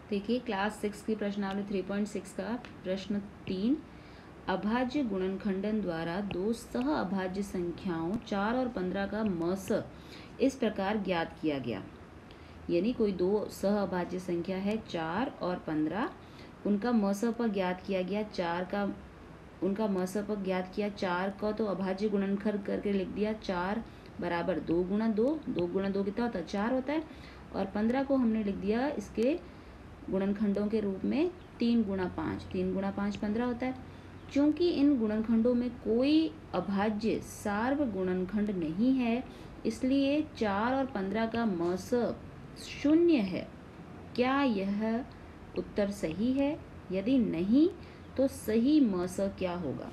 देखिए क्लास 6 की प्रश्नावली 3.6 का प्रश्न 3, अभाज्य गुणनखंडन द्वारा दो सह अभाज्य संख्याओं 4 और 15 का मस इस प्रकार ज्ञात किया गया। यानी कोई दो सह अभाज्य संख्या है 4 और 15, उनका मस ज्ञात किया गया। 4 का उनका मस ज्ञात किया। 4 का तो अभाज्य गुणनखंड करके लिख दिया, 4 बराबर 2 गुणा 2, 2 गुणा 2 कितना होता है 4 होता है। और 15 को हमने लिख दिया इसके गुणनखंडों के रूप में 3 गुणा 5, 3 गुणा 5 15 होता है। क्योंकि इन गुणनखंडों में कोई अभाज्य सार्व गुणनखंड नहीं है, इसलिए 4 और 15 का मस 0 है। क्या यह उत्तर सही है? यदि नहीं तो सही मस क्या होगा?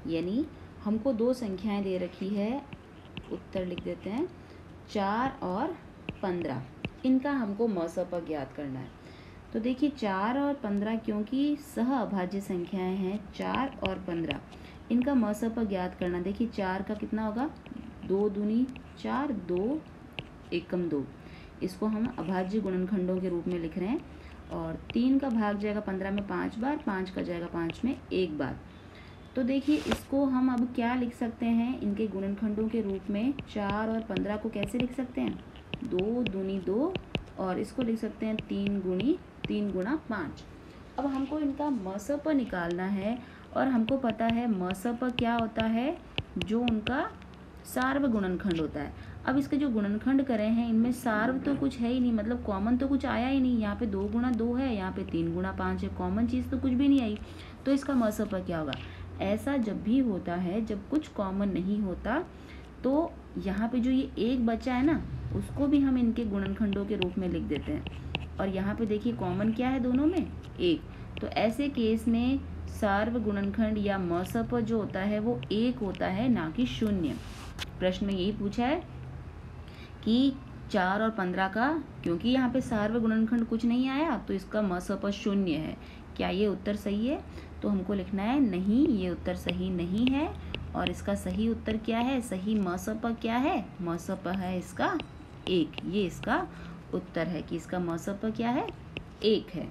यानी हमको दो संख्याएं दे रखी है, उत्तर लिख देते हैं 4 और 15, इनका हमको मस ज्ञात करना है। तो देखिए 4 और 15 क्योंकि सह अभाज्य संख्याएं हैं, 4 और 15 इनका मस ज्ञात करना। देखिए 4 का कितना होगा 2 दूनी 4, 2 एकम 2, इसको हम अभाज्य गुणनखंडों के रूप में लिख रहे हैं। और 3 का भाग जाएगा 15 में 5 बार, 5 का जाएगा 5 में 1 बार। तो देखिए इसको हम अब क्या लिख सकते हैं इनके गुणनखंडों के रूप में। 4 और 15 को कैसे लिख सकते हैं 2 दूनी 2, और इसको लिख सकते हैं 3 गुणा 5। अब हमको इनका मस निकालना है, और हमको पता है मस क्या होता है, जो उनका सार्व गुणनखंड होता है। अब इसके जो गुणनखंड करे हैं इनमें सार्व तो कुछ है ही नहीं, मतलब कॉमन तो कुछ आया ही नहीं। यहाँ पे 2 गुणा 2 है, यहाँ पे 3 गुणा 5 है, कॉमन चीज़ तो कुछ भी नहीं आई। तो इसका मस क्या होगा? ऐसा जब भी होता है जब कुछ कॉमन नहीं होता, तो यहाँ पे जो ये एक बचा है ना, उसको भी हम इनके गुणनखंडों के रूप में लिख देते हैं। और यहाँ पे देखिए कॉमन क्या है दोनों में, एक। तो ऐसे केस में सार्व गुणनखंड या मस जो होता है वो 1 होता है, ना कि 0। प्रश्न में यही पूछा है कि 4 और 15 का, क्योंकि यहाँ पे सार्व गुणनखंड कुछ नहीं आया, तो इसका मस 0 है। क्या ये उत्तर सही है? तो हमको लिखना है नहीं, ये उत्तर सही नहीं है। और इसका सही उत्तर क्या है? सही मस क्या है? मस है इसका 1। ये इसका उत्तर है कि इसका मस क्या है 1 है।